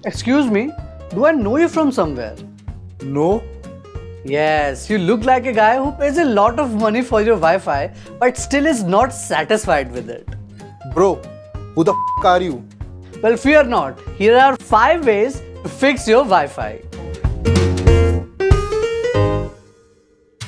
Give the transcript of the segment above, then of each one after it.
Excuse me, do I know you from somewhere? No. Yes, you look like a guy who pays a lot of money for your Wi-Fi but still is not satisfied with it. Bro, who the are you? Well, fear not. Here are 5 ways to fix your Wi-Fi.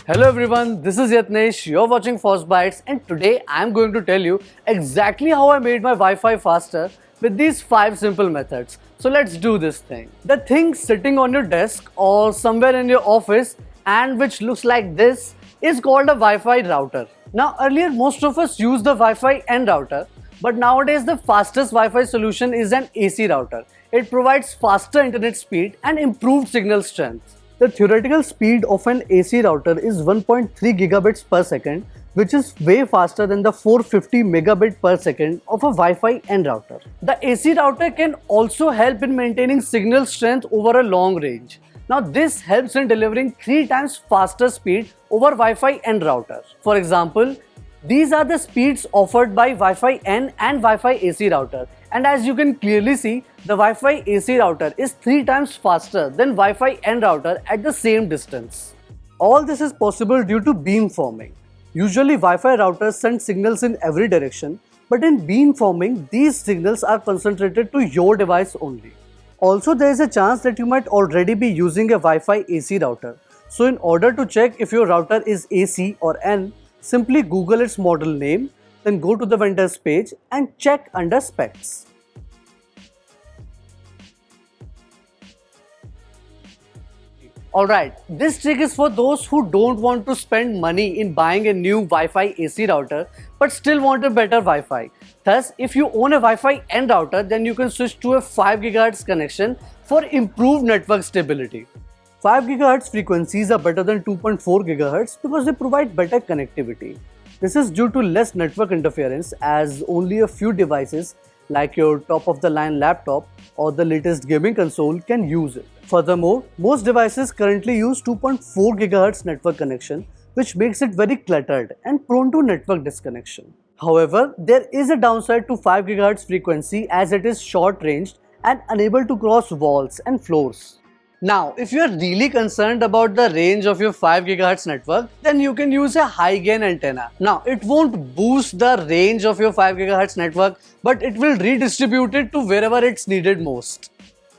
Hello everyone, this is Yatnesh, you're watching Fossbytes, and today I'm going to tell you exactly how I made my Wi-Fi faster with these 5 simple methods. So let's do this thing. The thing sitting on your desk or somewhere in your office and which looks like this is called a Wi-Fi router. Now earlier most of us use the Wi-Fi N router, but nowadays the fastest Wi-Fi solution is an AC router. It provides faster internet speed and improved signal strength. The theoretical speed of an AC router is 1.3 gigabits per second, which is way faster than the 450 megabit per second of a Wi-Fi N router. The AC router can also help in maintaining signal strength over a long range. Now this helps in delivering 3 times faster speed over Wi-Fi N router. For example, these are the speeds offered by Wi-Fi N and Wi-Fi AC router. And as you can clearly see, the Wi-Fi AC router is 3 times faster than Wi-Fi N router at the same distance. All this is possible due to beamforming. Usually Wi-Fi routers send signals in every direction, but in beamforming, these signals are concentrated to your device only. Also, there is a chance that you might already be using a Wi-Fi AC router. So in order to check if your router is AC or N, simply Google its model name, then go to the vendor's page and check under specs. Alright, this trick is for those who don't want to spend money in buying a new Wi-Fi AC router but still want a better Wi-Fi. Thus, if you own a Wi-Fi N router, then you can switch to a 5 GHz connection for improved network stability. 5 GHz frequencies are better than 2.4 GHz because they provide better connectivity. This is due to less network interference, as only a few devices like your top-of-the-line laptop or the latest gaming console can use it. Furthermore, most devices currently use 2.4 GHz network connection, which makes it very cluttered and prone to network disconnection. However, there is a downside to 5 GHz frequency, as it is short-ranged and unable to cross walls and floors. Now, if you are really concerned about the range of your 5 GHz network, then you can use a high gain antenna. Now, it won't boost the range of your 5 GHz network, but it will redistribute it to wherever it's needed most.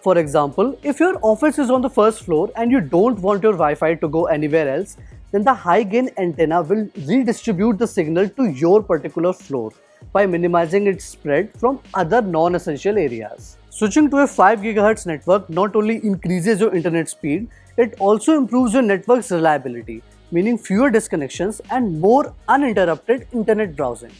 For example, if your office is on the first floor and you don't want your Wi-Fi to go anywhere else, then the high gain antenna will redistribute the signal to your particular floor by minimizing its spread from other non-essential areas. Switching to a 5 GHz network not only increases your internet speed, it also improves your network's reliability, meaning fewer disconnections and more uninterrupted internet browsing.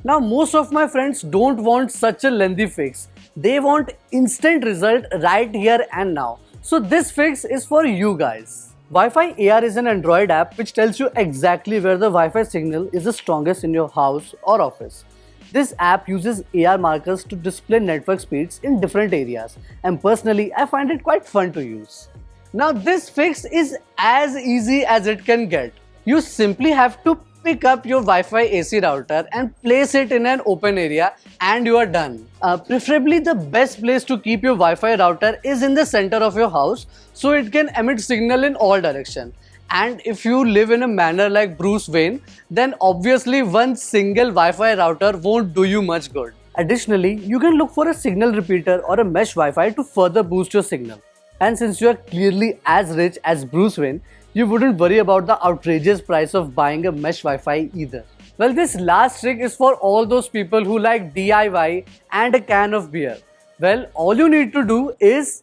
Now, most of my friends don't want such a lengthy fix. They want instant result right here and now. So this fix is for you guys. Wi-Fi AR is an Android app which tells you exactly where the Wi-Fi signal is the strongest in your house or office. This app uses AR markers to display network speeds in different areas, and personally I find it quite fun to use. Now this fix is as easy as it can get. You simply have to pick up your Wi-Fi AC router and place it in an open area and you are done. Preferably the best place to keep your Wi-Fi router is in the center of your house so it can emit signal in all directions. And if you live in a manner like Bruce Wayne, then obviously one single Wi-Fi router won't do you much good. Additionally, you can look for a signal repeater or a mesh Wi-Fi to further boost your signal. And since you are clearly as rich as Bruce Wayne, you wouldn't worry about the outrageous price of buying a mesh Wi-Fi either. Well, this last trick is for all those people who like DIY and a can of beer. Well, all you need to do is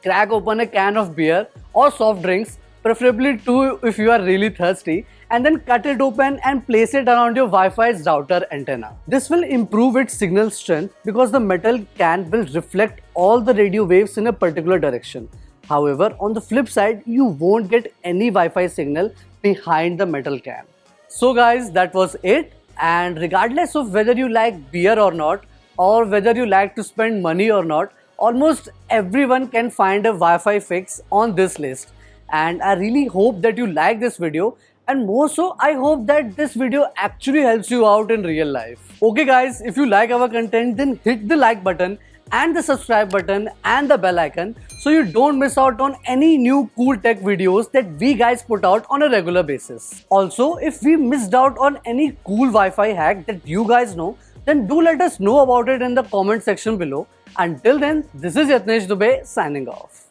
crack open a can of beer or soft drinks, preferably 2 if you are really thirsty, and then cut it open and place it around your Wi-Fi's router antenna. This will improve its signal strength because the metal can will reflect all the radio waves in a particular direction. However, on the flip side, you won't get any Wi-Fi signal behind the metal can. So guys, that was it. And regardless of whether you like beer or not, or whether you like to spend money or not, almost everyone can find a Wi-Fi fix on this list. And I really hope that you like this video And more so, I hope that this video actually helps you out in real life. Okay guys, if you like our content, then hit the like button and the subscribe button and the bell icon so you don't miss out on any new cool tech videos that we guys put out on a regular basis. Also, if we missed out on any cool Wi-Fi hack that you guys know, then do let us know about it in the comment section below. Until then, this is Yatnesh Dubey signing off.